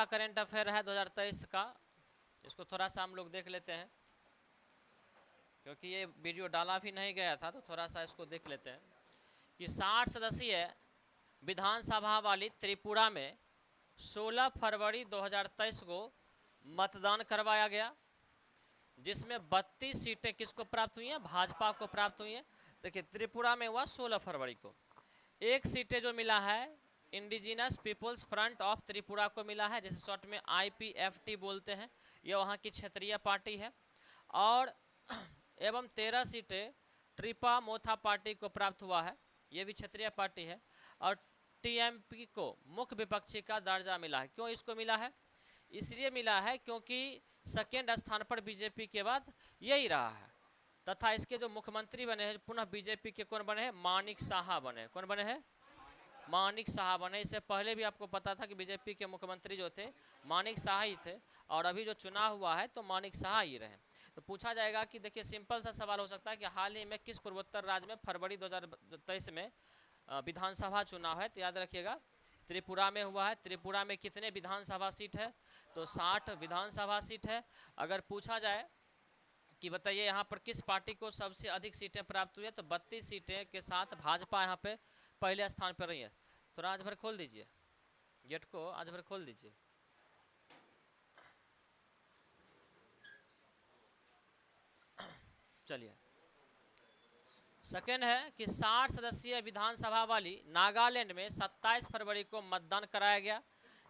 अगला current affair है 2023 का, इसको थोड़ा सा हम लोग देख लेते हैं, क्योंकि ये वीडियो डाला भी नहीं गया था तो थोड़ा सा इसको देख लेते हैं कि 60 सदस्यीय विधानसभा वाली त्रिपुरा में 16 फरवरी 2023 को मतदान करवाया गया, जिसमें 32 सीटें किसको प्राप्त हुई हैं? भाजपा को प्राप्त हुई हैं। देखिए त्रिपुरा में हुआ 16 फरवरी को। एक सीटें जो मिला है indigenous peoples front of Tripura को मिला है, जैसे शॉर्ट में IPFT बोलते हैं, यह वहाँ की क्षेत्रीय पार्टी है। और एवं 13 सीटें ट्रिपा मोथा पार्टी को प्राप्त हुआ है, ये भी क्षेत्रीय पार्टी है। और TMP को मुख्य विपक्षी का दर्जा मिला है। क्यों इसको मिला है? इसलिए मिला है क्योंकि सेकेंड स्थान पर बीजेपी के बाद यही रहा है, तथा इसके जो मुख्यमंत्री बने हैं पुनः बीजेपी के कौन बने हैं? मानिक साहा बने। कौन बने हैं? मानिक साहा बने। इससे पहले भी आपको पता था कि बीजेपी के मुख्यमंत्री जो थे मानिक साहा ही थे, और अभी जो चुनाव हुआ है तो मानिक साहा ही रहे। तो पूछा जाएगा कि देखिए सिंपल सा सवाल हो सकता है कि हाल ही में किस पूर्वोत्तर राज्य में फरवरी 2023 में विधानसभा चुनाव है? तो याद रखिएगा त्रिपुरा में हुआ है। त्रिपुरा में कितने विधानसभा सीट है? तो 60 विधानसभा सीट है। अगर पूछा जाए कि बताइए यहाँ पर किस पार्टी को सबसे अधिक सीटें प्राप्त हुई है, तो 32 सीटें के साथ भाजपा यहाँ पे पहले स्थान पर रही है। थोड़ा आज भर खोल दीजिए गेट को, आज भर खोल दीजिए। चलिए, सेकेंड है कि 60 सदस्यीय विधानसभा वाली नागालैंड में 27 फरवरी को मतदान कराया गया,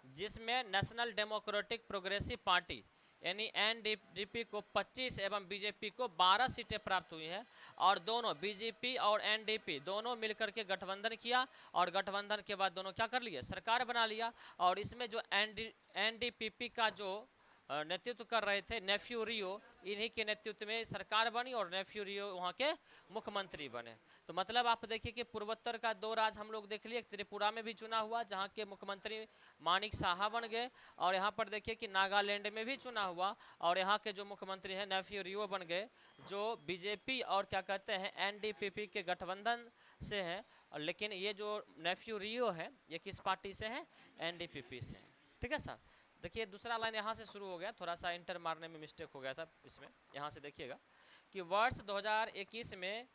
जिसमें नेशनल डेमोक्रेटिक प्रोग्रेसिव पार्टी यानी NDP को 25 एवं बीजेपी को 12 सीटें प्राप्त हुई हैं। और दोनों बीजेपी और NDP दोनों मिलकर के गठबंधन किया, और गठबंधन के बाद दोनों क्या कर लिए? सरकार बना लिया। और इसमें जो NDPP का जो नेतृत्व कर रहे थे नेफ्यू रियो, इन्हीं के नेतृत्व में सरकार बनी और नेफ्यू रियो वहाँ के मुख्यमंत्री बने। तो मतलब आप देखिए कि पूर्वोत्तर का 2 राज्य हम लोग देख लिए, त्रिपुरा में भी चुनाव हुआ जहाँ के मुख्यमंत्री मानिक साहा बन गए, और यहाँ पर देखिए कि नागालैंड में भी चुनाव हुआ और यहाँ के जो मुख्यमंत्री हैं नेफ्यू रियो बन गए, जो बीजेपी और क्या कहते हैं NDPP के गठबंधन से हैं। लेकिन ये जो नेफ्यू रियो है ये किस पार्टी से हैं? NDPP से हैं। ठीक है साहब। देखिए दूसरा लाइन यहाँ से शुरू हो गया, थोड़ा सा इंटर मारने में मिस्टेक हो गया था इसमें। यहाँ से देखिएगा कि वर्ष 2021 में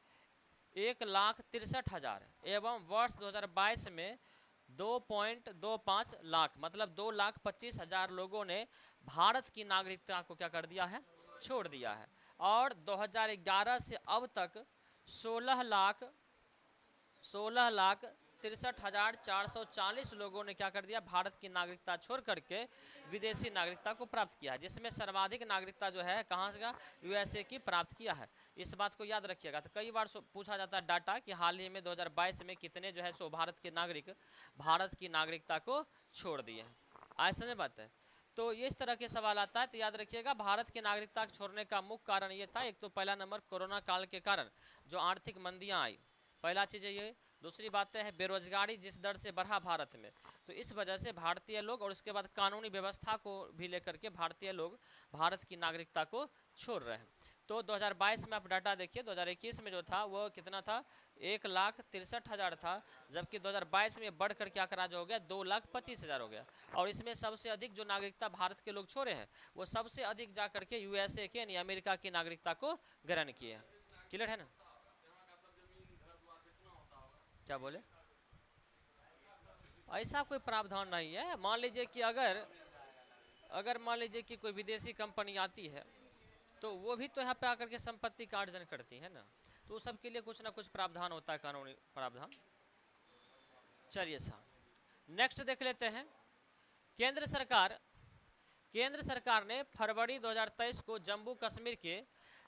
1,63,000 एवं वर्ष 2022 में 2.25 लाख, मतलब 2,25,000 लोगों ने भारत की नागरिकता को क्या कर दिया है? छोड़ दिया है। और 2011 से अब तक 16,63,440 लोगों ने क्या कर दिया? भारत की नागरिकता छोड़ करके विदेशी नागरिकता को प्राप्त किया है, जिसमें सर्वाधिक नागरिकता जो है कहाँ से? USA की प्राप्त किया है। इस बात को याद रखिएगा। तो कई बार पूछा जाता है डाटा कि हाल ही में 2022 में कितने जो है सो भारत के नागरिक भारत की नागरिकता को छोड़ दिए हैं। ऐसा बात है। तो ये इस तरह के सवाल आता है, तो याद रखिएगा भारत की नागरिकता छोड़ने का मुख्य कारण ये था, एक तो पहला नंबर कोरोना काल के कारण जो आर्थिक मंदियाँ आई, पहला चीज़ है ये। दूसरी बातें हैं बेरोजगारी जिस दर से बढ़ा भारत में, तो इस वजह से भारतीय लोग, और उसके बाद कानूनी व्यवस्था को भी लेकर के भारतीय लोग भारत की नागरिकता को छोड़ रहे हैं। तो 2022 में आप डाटा देखिए, 2021 में जो था वो कितना था? 1,63,000 था, जबकि 2022 में बढ़ कर क्या करा जो हो गया? 2,25,000 हो गया। और इसमें सबसे अधिक जो नागरिकता भारत के लोग छोड़े हैं वो सबसे अधिक जा करके USA के यानी अमेरिका की नागरिकता को ग्रहण किए हैं। क्लियर है ना? क्या बोले? ऐसा कोई प्रावधान नहीं है। मान लीजिए कि अगर मान लीजिए कि कोई विदेशी कंपनी आती है तो वो भी तो यहाँ पे आकर के संपत्ति का अर्जन करती है ना, तो उस सब के लिए कुछ ना कुछ प्रावधान होता है, कानूनी प्रावधान। चलिए साहब, नेक्स्ट देख लेते हैं। केंद्र सरकार ने फरवरी 2023 को जम्मू कश्मीर के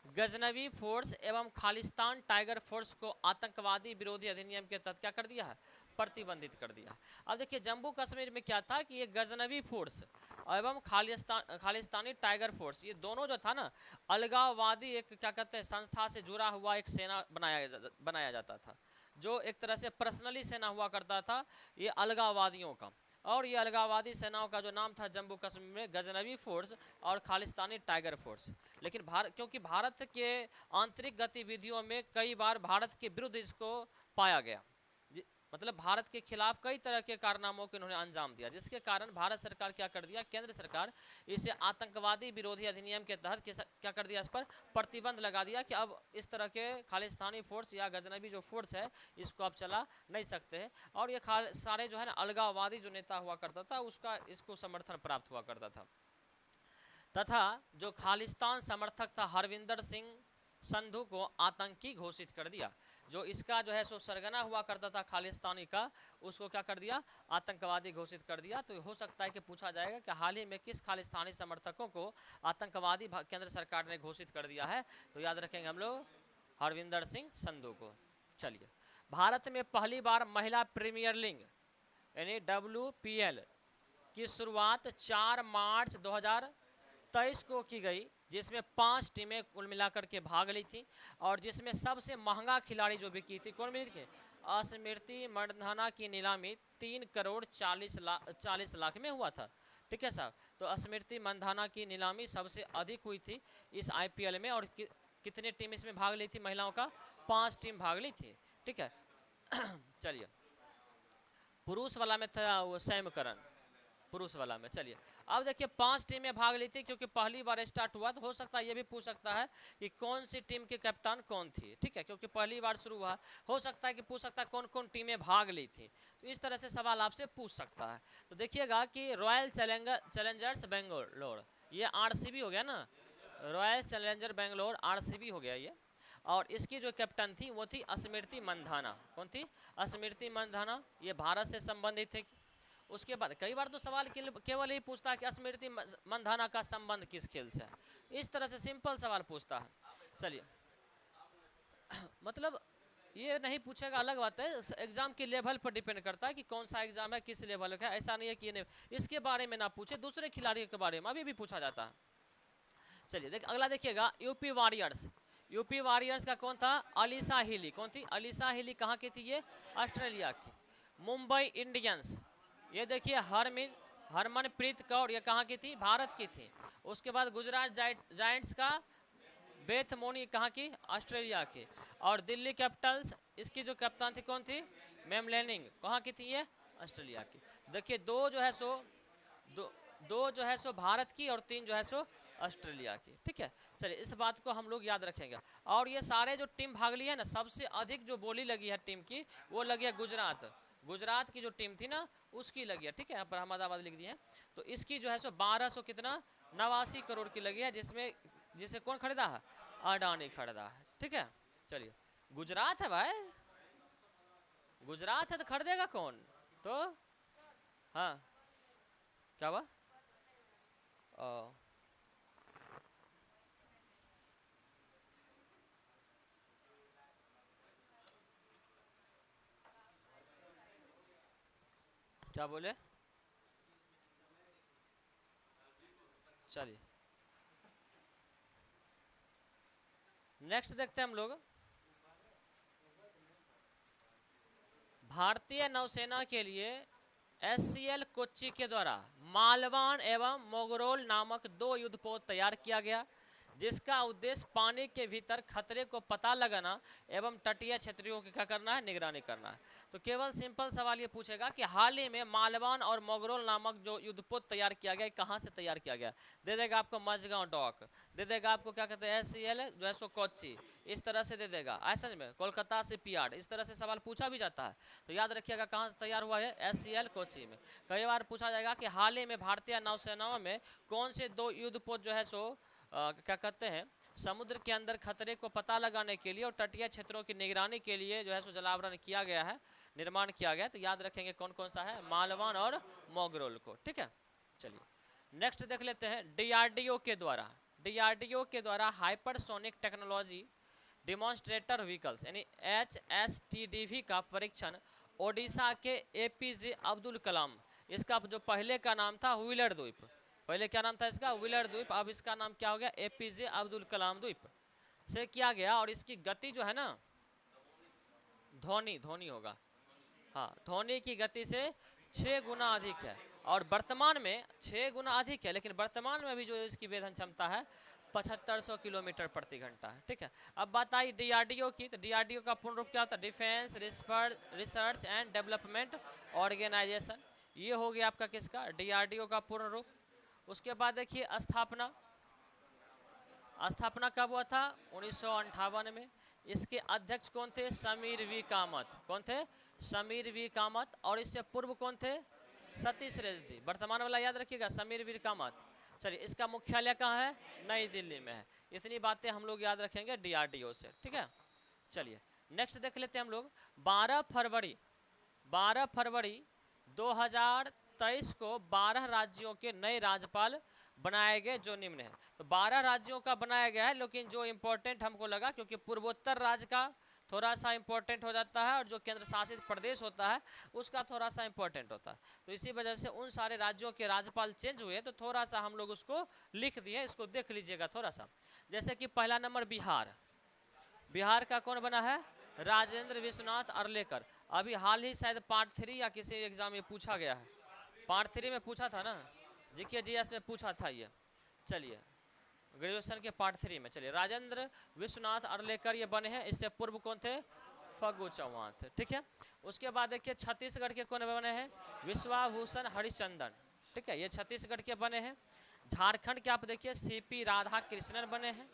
गजनवी फोर्स एवं खालिस्तान टाइगर फोर्स को आतंकवादी विरोधी अधिनियम के तहत क्या कर दिया है? प्रतिबंधित कर दिया। अब देखिए जम्मू कश्मीर में क्या था कि ये गजनवी फोर्स एवं खालिस्तानी टाइगर फोर्स, ये दोनों जो था ना अलगाववादी एक क्या कहते हैं संस्था से जुड़ा हुआ एक सेना बनाया जाता था, जो एक तरह से पर्सनली सेना हुआ करता था ये अलगाववादियों का। और ये अलगाववादी सेनाओं का जो नाम था जम्मू कश्मीर में गजनवी फोर्स और खालिस्तानी टाइगर फोर्स। लेकिन क्योंकि भारत के आंतरिक गतिविधियों में कई बार भारत के विरुद्ध इसको पाया गया, मतलब भारत के खिलाफ कई तरह के कारनामों को इन्होंने अंजाम दिया, जिसके कारण भारत सरकार क्या कर दिया, केंद्र सरकार इसे आतंकवादी विरोधी अधिनियम के तहत क्या कर दिया, इस पर प्रतिबंध लगा दिया कि अब इस तरह के खालिस्तानी फोर्स या गजनबी जो फोर्स है इसको आप चला नहीं सकते हैं। और ये सारे जो है ना अलगाववादी जो नेता हुआ करता था उसका इसको समर्थन प्राप्त हुआ करता था। तथा जो खालिस्तान समर्थक था हरविंदर सिंह संधू को आतंकी घोषित कर दिया। जो इसका जो है सो सरगना हुआ करता था खालिस्तानी का, उसको क्या कर दिया, आतंकवादी घोषित कर दिया। तो हो सकता है कि पूछा जाएगा कि हाल ही में किस खालिस्तानी समर्थकों को आतंकवादी केंद्र सरकार ने घोषित कर दिया है, तो याद रखेंगे हम लोग हरविंदर सिंह संधू को। चलिए, भारत में पहली बार महिला प्रीमियर लीग यानी WPL की शुरुआत 4 मार्च 2023 को की गई, जिसमें 5 टीमें कुल मिलाकर के भाग ली थी और जिसमें सबसे महंगा खिलाड़ी जो बिकी थी कौन मिली थी, स्मृति मंधाना की नीलामी 3 करोड़ 40 लाख में हुआ था। ठीक है साहब, तो स्मृति मंधाना की नीलामी सबसे अधिक हुई थी इस IPL में। और कितने टीम इसमें भाग ली थी महिलाओं का, 5 टीम भाग ली थी। ठीक है चलिए, पुरुष वाला में था वो सैम करन, पुरुष वाला में। चलिए अब देखिए 5 टीमें भाग ली थी, क्योंकि पहली बार स्टार्ट हुआ तो हो सकता है ये भी पूछ सकता है कि कौन सी टीम के कप्तान कौन थी। ठीक है, क्योंकि पहली बार शुरू हुआ, हो सकता है कि पूछ सकता है कौन कौन टीमें भाग ली थी, तो इस तरह से सवाल आपसे पूछ सकता है। तो देखिएगा कि रॉयल चैलेंजर्स बेंगलोर, ये RCB हो गया ना, रॉयल चैलेंजर बेंगलोर RCB हो गया ये। और इसकी जो कैप्टन थी वो थी स्मृति मंधाना। कौन थी, स्मृति मंधाना, ये भारत से संबंधित थे। उसके बाद कई बार तो सवाल केवल ही पूछता है कि स्मृति मंधाना का संबंध किस खेल से है, इस तरह से सिंपल सवाल पूछता है। चलिए मतलब ये नहीं पूछेगा, अलग बात है, एग्जाम के लेवल पर डिपेंड करता है कि कौन सा एग्जाम है, किस लेवल का है। ऐसा नहीं है कि ये इसके बारे में ना पूछे, दूसरे खिलाड़ियों के बारे में अभी भी पूछा जाता है। चलिए अगला देखिएगा, यूपी वॉरियर्स का कौन था, अलीसा हिली। कौन थी, अलीसा हिली कहाँ की थी, ये ऑस्ट्रेलिया की। मुंबई इंडियंस, ये देखिए हरमनप्रीत कौर, ये कहाँ की थी, भारत की थी। उसके बाद गुजरात जायंट्स का बेथ मोनी, कहाँ की, ऑस्ट्रेलिया की। और दिल्ली कैपिटल्स, इसकी जो कप्तान थी कौन थी, मैम लेनिंग, कहाँ की थी, ये ऑस्ट्रेलिया की। देखिए दो जो है सो भारत की और 3 जो है सो ऑस्ट्रेलिया की। ठीक है, चलिए इस बात को हम लोग याद रखेंगे। और ये सारे जो टीम भाग ली है ना, सबसे अधिक जो बोली लगी है टीम की वो लगी है गुजरात की जो टीम थी ना उसकी लगी है। ठीक है, यहाँ पर अहमदाबाद लिख दिए हैं। तो इसकी जो है सो 1200 कितना 89 करोड़ की लगी है, जिसे कौन खरीदा है, अडानी खरीदा है। ठीक है, चलिए गुजरात है भाई, गुजरात है तो खरीदेगा कौन, तो हाँ क्या हुआ, क्या बोले, चलिए नेक्स्ट देखते हैं हम लोग। भारतीय नौसेना के लिए SCL कोच्चि के द्वारा मालवान एवं मोगरोल नामक 2 युद्धपोत तैयार किया गया, जिसका उद्देश्य पानी के भीतर खतरे को पता लगाना एवं तटीय क्षेत्रों की क्या करना है, निगरानी करना है। तो केवल सिंपल सवाल ये पूछेगा कि हाल ही में मालवान और मोगरोल नामक जो युद्धपोत तैयार किया गया, कहाँ से तैयार किया गया, दे देगा आपको मझगांव डॉक, दे देगा आपको क्या कहते हैं SCL जो है सो कोच्चि, इस तरह से दे देगा। ऐसा में कोलकाता शिपयार्ड, इस तरह से सवाल पूछा भी जाता है। तो याद रखिएगा कहाँ से तैयार हुआ है, SCL कोच्चि में। कई बार पूछा जाएगा कि हाल ही में भारतीय नौसेनाओं में कौन से 2 युद्धपोत जो है सो क्या कहते हैं, समुद्र के अंदर खतरे को पता लगाने के लिए और तटीय क्षेत्रों की निगरानी के लिए जो है सो जलावरण किया गया है, निर्माण किया गया। तो याद रखेंगे कौन कौन सा है, मालवान और मोगरोल को। ठीक है, चलिए नेक्स्ट देख लेते हैं। DRDO के द्वारा हाइपरसोनिक टेक्नोलॉजी डिमॉन्स्ट्रेटर व्हीकल्स यानी HSTDV का परीक्षण ओडिशा के APJ अब्दुल कलाम, इसका जो पहले का नाम था व्हीलर द्वीप, पहले क्या नाम था इसका, व्हीलर द्वीप, अब इसका नाम क्या हो गया, APJ अब्दुल कलाम द्वीप से किया गया। और इसकी गति जो है ना ध्वनि होगा, हाँ ध्वनि की गति से 6 गुना अधिक है। और वर्तमान में 6 गुना अधिक है, लेकिन वर्तमान में भी जो इसकी वेधन क्षमता है 7500 किलोमीटर प्रति घंटा है। ठीक है, अब बात आई डीआरडीओ की, तो डीआरडीओ का पूर्ण रूप क्या होता है? Defence research and development organisation. ये हो गया आपका किसका? डीआरडीओ का पूर्ण रूप। उसके बाद देखिए स्थापना, स्थापना कब हुआ था? 1958 में। इसके अध्यक्ष कौन थे? समीर वी कामत। कौन थे? समीर वी कामत। और इससे पूर्व कौन थे? सतीश रेड्डी। वर्तमान वाला याद रखिएगा, समीर वी कामत। चलिए, इसका मुख्यालय कहाँ है? नई दिल्ली में है। इतनी बातें हम लोग याद रखेंगे डीआरडीओ से। ठीक है, चलिए नेक्स्ट देख लेते हैं हम लोग। 12 फरवरी 2023 को 12 राज्यों के नए राज्यपाल बनाए गए, जो निम्न है। तो 12 राज्यों का बनाया गया है, लेकिन जो इंपॉर्टेंट हमको लगा, क्योंकि पूर्वोत्तर राज्य का थोड़ा सा इंपॉर्टेंट हो जाता है और जो केंद्र शासित प्रदेश होता है उसका थोड़ा सा इंपॉर्टेंट होता है, तो इसी वजह से उन सारे राज्यों के राज्यपाल चेंज हुए, तो थोड़ा सा हम लोग उसको लिख दिए। इसको देख लीजिएगा थोड़ा सा। जैसे कि पहला नंबर बिहार। बिहार का कौन बना है? राजेंद्र विश्वनाथ अर्लेकर। अभी हाल ही शायद पार्ट 3 या किसी एग्जाम में पूछा गया है, पार्ट 3 में पूछा था ना, जीके जीएस में पूछा था ये। चलिए, ग्रेजुएशन के पार्ट 3 में। चलिए, राजेंद्र विश्वनाथ अर्लेकर ये बने हैं। इससे पूर्व कौन थे? फग्गू चौहान थे। ठीक है, उसके बाद देखिए छत्तीसगढ़ के कौन बने हैं? विश्वाभूषण हरिचंदन। ठीक है, ये छत्तीसगढ़ के बने हैं। झारखंड के आप देखिए सीपी राधा कृष्णन बने हैं।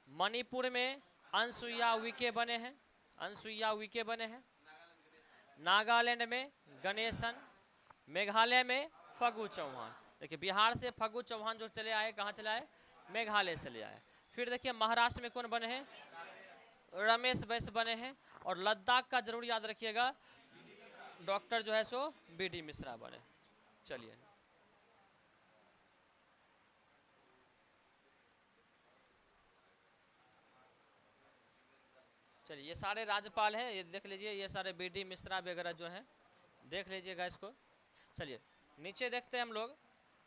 मणिपुर में अनसुईया उइके बने हैं, अनसुईया उइके बने हैं। नागालैंड में गणेशन। मेघालय में फग्गू चौहान। देखिए, बिहार से फग्गू चौहान जो चले आए, कहाँ चले आए? मेघालय से ले आए। फिर देखिए महाराष्ट्र में कौन बने हैं? रमेश बैस बने हैं। और लद्दाख का जरूर याद रखिएगा, डॉक्टर जो है सो बीडी मिश्रा बने। चलिए, चलिए ये सारे राज्यपाल हैं, ये देख लीजिए, ये सारे बीडी मिश्रा वगैरह जो हैं, देख लीजिएगा इसको। चलिए नीचे देखते हैं हम लोग।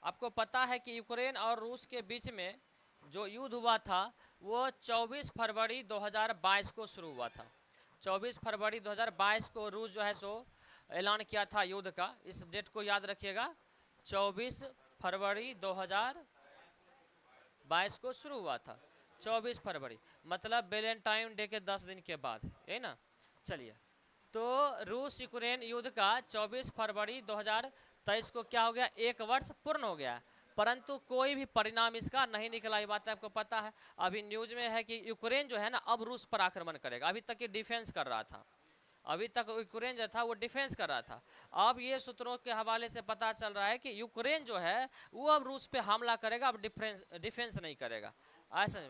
आपको पता है कि यूक्रेन और रूस के बीच में जो युद्ध हुआ था वो 24 फरवरी 2022 को शुरू हुआ था। 24 फरवरी 2022 को रूस जो है सो ऐलान किया था युद्ध का। इस डेट को याद रखिएगा, 24 फरवरी 2022 को शुरू हुआ था। 24 फरवरी मतलब वैलेंटाइन डे के 10 दिन के बाद, है ना। चलिए, तो रूस यूक्रेन युद्ध का 24 फरवरी 2023 को क्या हो गया? 1 वर्ष पूर्ण हो गया, परंतु कोई भी परिणाम इसका नहीं निकला। ये बात आपको पता है। अभी न्यूज में है कि यूक्रेन जो है ना अब रूस पर आक्रमण करेगा। अभी तक ये डिफेंस कर रहा था, अभी तक यूक्रेन जो था वो डिफेंस कर रहा था। अब ये सूत्रों के हवाले से पता चल रहा है कि यूक्रेन जो है वो अब रूस पे हमला करेगा, अब डिफेंस नहीं करेगा। ऐसा,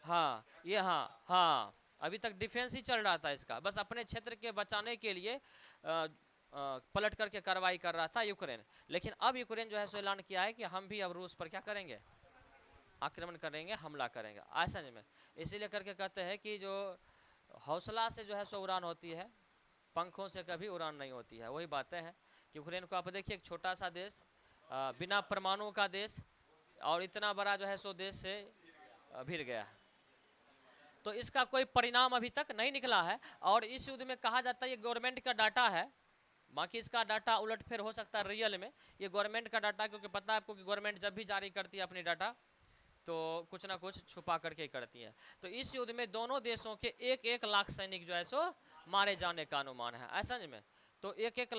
हाँ ये, हाँ अभी तक डिफेंस ही चल रहा था इसका, बस अपने क्षेत्र के बचाने के लिए पलट करके कार्रवाई कर रहा था यूक्रेन। लेकिन अब यूक्रेन जो है सो ऐलान किया है कि हम भी अब रूस पर क्या करेंगे? आक्रमण करेंगे, हमला करेंगे। ऐसा में इसीलिए करके कहते हैं कि जो हौसला से जो है सो उड़ान होती है, पंखों से कभी उड़ान नहीं होती है। वही बातें हैं। यूक्रेन को आप देखिए, एक छोटा सा देश, बिना परमाणु का देश, और इतना बड़ा जो है सो देश से भिड़ गया है। तो इसका कोई परिणाम अभी तक नहीं निकला है। और इस युद्ध में कहा जाता है ये गवर्नमेंट का डाटा है, बाकी इसका डाटा उलटफेर हो सकता है रियल में। ये गवर्नमेंट का डाटा, क्योंकि पता है आपको कि गवर्नमेंट जब भी जारी करती है अपनी डाटा तो कुछ ना कुछ छुपा करके करती है। तो इस युद्ध में दोनों देशों के 1-1 लाख सैनिक जो है सो मारे जाने का अनुमान है। ऐसा में तो 1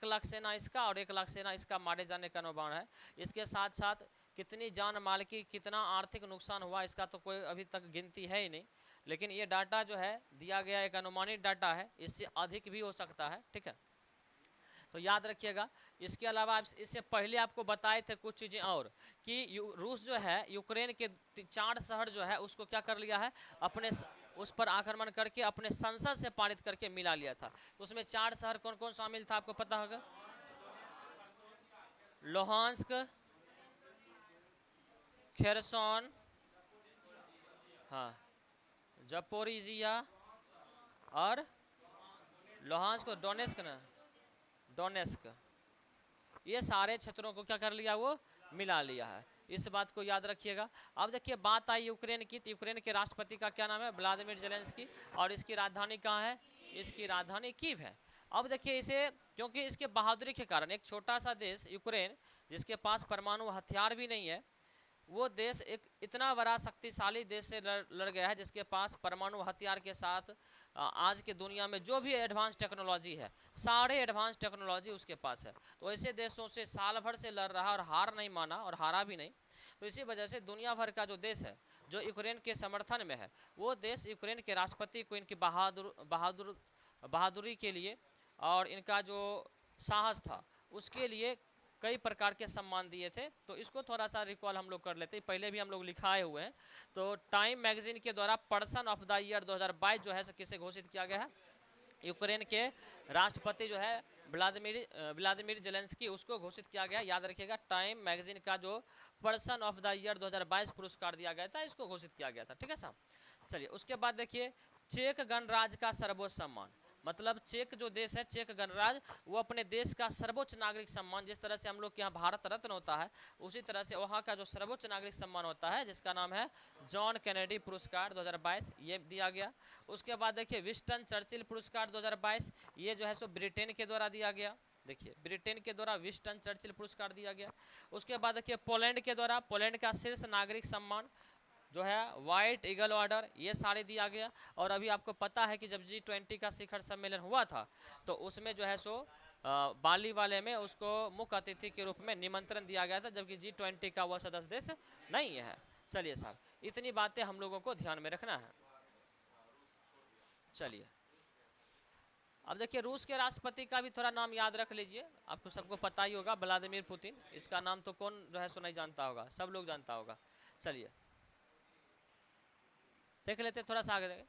लाख सेना इसका और 1 लाख सेना इसका मारे जाने का अनुमान है। इसके साथ साथ कितनी जान माल की, कितना आर्थिक नुकसान हुआ, इसका तो कोई अभी तक गिनती है ही नहीं। लेकिन ये डाटा जो है दिया गया एक अनुमानित डाटा है, इससे अधिक भी हो सकता है। ठीक है, तो याद रखिएगा। इसके अलावा इससे पहले आपको बताए थे कुछ चीज़ें और, कि रूस जो है यूक्रेन के 4 शहर जो है उसको क्या कर लिया है, अपने उस पर आक्रमण करके अपने संसद से पारित करके मिला लिया था। उसमें 4 शहर कौन कौन शामिल था आपको पता होगा? लोहांस्क, खेरसोन, हाँ जपोरिजिया और लोहांस्क, डोनेस्क ना, डोनेस्क, ये सारे क्षेत्रों को क्या कर लिया? वो मिला लिया है। इस बात को याद रखिएगा। अब देखिए बात आई यूक्रेन की, तो यूक्रेन के राष्ट्रपति का क्या नाम है? Vladimir Zelensky. और इसकी राजधानी कहाँ है? इसकी राजधानी कीव है। अब देखिए इसे, क्योंकि इसके बहादुरी के कारण, एक छोटा सा देश यूक्रेन जिसके पास परमाणु हथियार भी नहीं है, वो देश एक इतना बड़ा शक्तिशाली देश से लड़ गया है जिसके पास परमाणु हथियार के साथ आज के दुनिया में जो भी एडवांस टेक्नोलॉजी है, सारे एडवांस टेक्नोलॉजी उसके पास है। तो ऐसे देशों से साल भर से लड़ रहा और हार नहीं माना और हारा भी नहीं। तो इसी वजह से दुनिया भर का जो देश है जो यूक्रेन के समर्थन में है, वो देश यूक्रेन के राष्ट्रपति को इनकी बहादुरी के लिए और इनका जो साहस था उसके लिए कई प्रकार के सम्मान दिए थे। तो इसको थोड़ा सा रिकॉल हम लोग कर लेते हैं, पहले भी हम लोग लिखाए हुए हैं। तो टाइम मैगजीन के द्वारा पर्सन ऑफ द ईयर 2022 जो है किसे घोषित किया गया है, यूक्रेन के राष्ट्रपति जो है व्लादिमीर जेलेंस्की, उसको घोषित किया गया। याद रखिएगा, टाइम मैगजीन का जो पर्सन ऑफ द ईयर 2022 पुरस्कार दिया गया था, इसको घोषित किया गया था। ठीक है साहब, चलिए उसके बाद देखिए चेक गणराज्य का सर्वोच्च सम्मान, मतलब चेक जो देश है, चेक गणराज्य, वो अपने देश का सर्वोच्च नागरिक सम्मान, जिस तरह से हम लोग के यहाँ भारत रत्न होता है, उसी तरह से वहाँ का जो सर्वोच्च नागरिक सम्मान होता है जिसका नाम है जॉन कैनेडी पुरस्कार 2022, ये दिया गया। उसके बाद देखिए विंस्टन चर्चिल पुरस्कार 2022, ये जो है सो ब्रिटेन के द्वारा दिया गया। देखिए ब्रिटेन के द्वारा विंस्टन चर्चिल पुरस्कार दिया गया। उसके बाद देखिए पोलैंड के द्वारा पोलैंड का शीर्ष नागरिक सम्मान जो है व्हाइट ईगल ऑर्डर, ये सारे दिया गया। और अभी आपको पता है कि जब G20 का शिखर सम्मेलन हुआ था तो उसमें जो है सो बाली वाले में उसको मुख्य अतिथि के रूप में निमंत्रण दिया गया था, जबकि G20 का वह सदस्य देश नहीं है। चलिए साहब, इतनी बातें हम लोगों को ध्यान में रखना है। चलिए अब देखिए रूस के राष्ट्रपति का भी थोड़ा नाम याद रख लीजिए, आपको सबको पता ही होगा, व्लादिमीर पुतिन। इसका नाम तो कौन जो है सो नहीं जानता होगा, सब लोग जानता होगा। चलिए देख लेते थोड़ा सा आगे।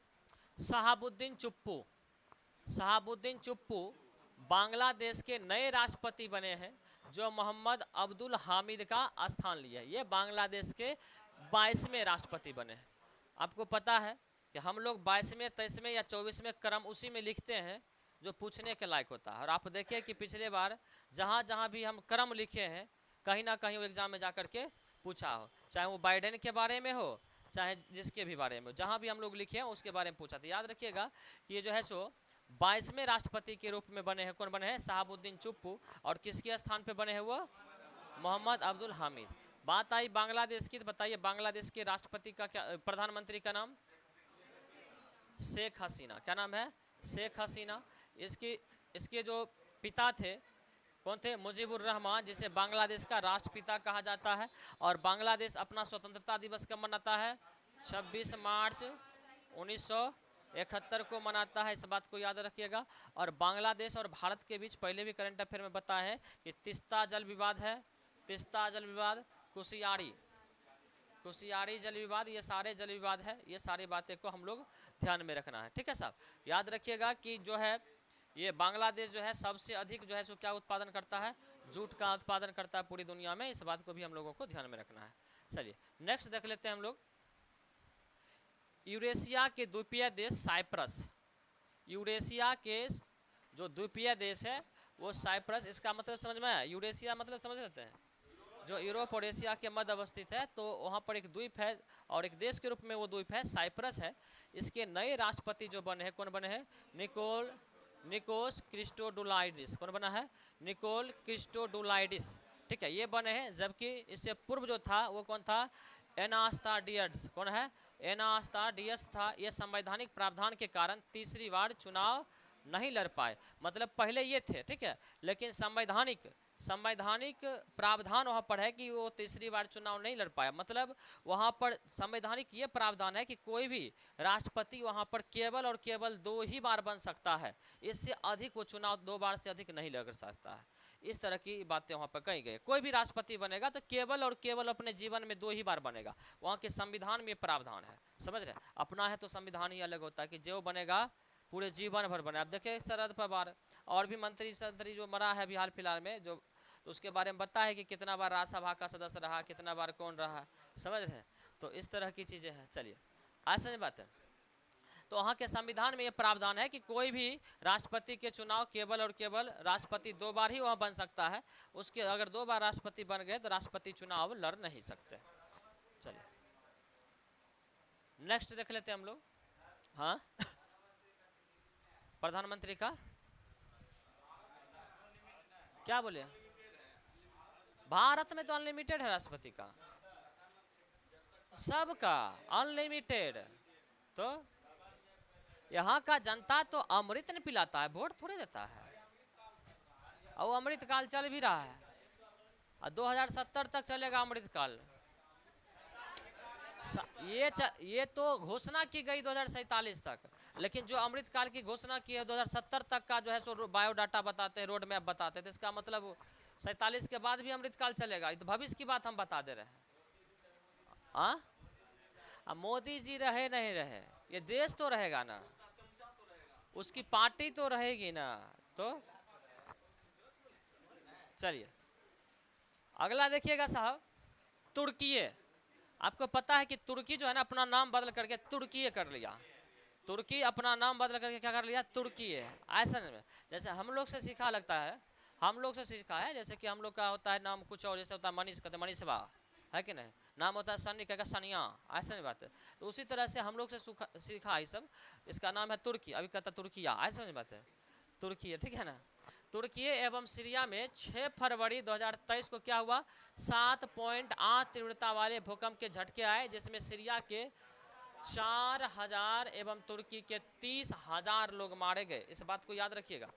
शहाबुद्दीन चुप्पू, शहाबुद्दीन चुप्पू बांग्लादेश के नए राष्ट्रपति बने हैं जो मोहम्मद अब्दुल हामिद का स्थान लिया है। ये बांग्लादेश के 22वें राष्ट्रपति बने हैं। आपको पता है कि हम लोग 22वें, 23वें या 24वें क्रम उसी में लिखते हैं जो पूछने के लायक होता है। और आप देखिए कि पिछले बार जहाँ जहाँ भी हम क्रम लिखे हैं, कहीं ना कहीं वो एग्जाम में जा करके पूछा हो, चाहे वो बाइडेन के बारे में हो, चाहे जिसके भी बारे में, जहां भी हम लोग लिखे हैं उसके बारे में पूछा था। याद रखिएगा कि ये जो है सो 22वें राष्ट्रपति के रूप में बने हैं। कौन बने हैं? शहाबुद्दीन चुप्पू। और किसके स्थान पे बने हैं वो? मोहम्मद अब्दुल हामिद। बात आई बांग्लादेश की, तो बताइए बांग्लादेश के राष्ट्रपति का क्या, प्रधानमंत्री का नाम? शेख हसीना। क्या नाम है? शेख हसीना। इसके जो पिता थे कौन थे? मुजीबुर रहमान, जिसे बांग्लादेश का राष्ट्रपिता कहा जाता है। और बांग्लादेश अपना स्वतंत्रता दिवस कब मनाता है? 26 मार्च 1971 को मनाता है। इस बात को याद रखिएगा। और बांग्लादेश और भारत के बीच पहले भी करंट अफेयर में बताया है कि तिस्ता जल विवाद है, तिस्ता जल विवाद, कुशियारी जल विवाद, ये सारे जल विवाद है। ये सारी बातें को हम लोग ध्यान में रखना है। ठीक है साहब, याद रखिएगा कि जो है ये बांग्लादेश जो है सबसे अधिक जो है सो क्या उत्पादन करता है? जूट का उत्पादन करता है पूरी दुनिया में। इस बात को भी हम लोगों को ध्यान में रखना है। चलिए नेक्स्ट देख लेते हैं हम लोग। यूरेशिया के द्वीपीय देश साइप्रस। यूरेशिया के जो द्वीपीय देश है वो साइप्रस। इसका मतलब समझ में आया? यूरेशिया मतलब समझ लेते हैं, जो यूरोप और एशिया के मध्य अवस्थित है। तो वहाँ पर एक द्वीप है और एक देश के रूप में वो द्वीप है, साइप्रस है। इसके नए राष्ट्रपति जो बने हैं, कौन बने हैं? निकोस क्रिस्टोडुलाइडिस। कौन बना है? निकोल क्रिस्टोडुलाइडिस। ठीक है, ये बने हैं। जबकि इससे पूर्व जो था वो कौन था? एनास्ताडियस। कौन है? एनास्ताडियस था। ये संवैधानिक प्रावधान के कारण तीसरी बार चुनाव नहीं लड़ पाए। मतलब पहले ये थे, ठीक है, लेकिन संवैधानिक प्रावधान वहाँ पर है कि वो तीसरी बार चुनाव नहीं लड़ पाया। मतलब वहाँ पर संवैधानिक ये प्रावधान है कि कोई भी राष्ट्रपति वहाँ पर केवल और केवल 2 ही बार बन सकता है, इससे अधिक वो चुनाव 2 बार से अधिक नहीं लड़ सकता है। इस तरह की बातें वहाँ पर कही गई। कोई भी राष्ट्रपति बनेगा तो केवल और केवल अपने जीवन में 2 ही बार बनेगा। वहाँ के संविधान में प्रावधान है, समझ रहे? अपना है तो संविधान ही अलग होता है कि जो बनेगा पूरे जीवन भर बने। आप देखें शरद पवार और भी मंत्री जो मरा है अभी हाल फिलहाल में, जो तो उसके बारे में बताया है कि कितना बार राज्यसभा का सदस्य रहा, कितना बार कौन रहा, समझ रहे हैं? तो इस तरह की चीज़ें हैं। चलिए आज समझ बात है। तो वहाँ के संविधान में ये प्रावधान है कि कोई भी राष्ट्रपति के चुनाव केवल और केवल राष्ट्रपति 2 बार ही वहाँ बन सकता है। उसके अगर 2 बार राष्ट्रपति बन गए तो राष्ट्रपति चुनाव लड़ नहीं सकते। चलिए नेक्स्ट देख लेते हैं हम लोग। हाँ प्रधानमंत्री का क्या बोले? भारत में तो अनलिमिटेड है राष्ट्रपति का। सबका अनलिमिटेड। तो यहाँ का जनता तो अमृत नहीं पिलाता है, वोट थोड़े देता है। और अमृत काल चल भी रहा है और 2070 तक चलेगा अमृत काल। ये तो घोषणा की गई 2047 तक, लेकिन जो अमृत काल की घोषणा की है 2070 तक का जो है सो बायोडाटा बताते हैं, रोड मैप बताते हैं, तो इसका मतलब 47 के बाद भी अमृत काल चलेगा। ये तो भविष्य की बात हम बता दे रहे हैं। अब मोदी जी रहे नहीं रहे, ये देश तो रहेगा ना, उसकी पार्टी तो रहेगी ना। तो चलिए अगला देखिएगा साहब, तुर्की। आपको पता है कि तुर्की जो है ना अपना नाम बदल करके तुर्की कर लिया। तुर्की अपना नाम बदल करके क्या कर लिया, तुर्की है। ऐसा नहीं, जैसे हम लोग से सीखा लगता है, हम लोग से सीखा है, जैसे कि हम लोग का होता है नाम कुछ और, जैसे होता है मनीष, कहते मनीषवा है कि नहीं, नाम होता है सनी, कहेगा सनिया, ऐसा नहीं बात है। तो उसी तरह से हम लोग से सीखा ये सब, इसका नाम है तुर्की, अभी कहता तुर्किया, ऐसा नहीं बात है, तुर्की है, ठीक है ना। तुर्की एवं सीरिया में 6 फरवरी 2023 को क्या हुआ, 7.8 तीव्रता वाले भूकंप के झटके आए, जिसमें सीरिया के 4000 एवं तुर्की के 30,000 लोग मारे गए। इस बात को याद रखिएगा।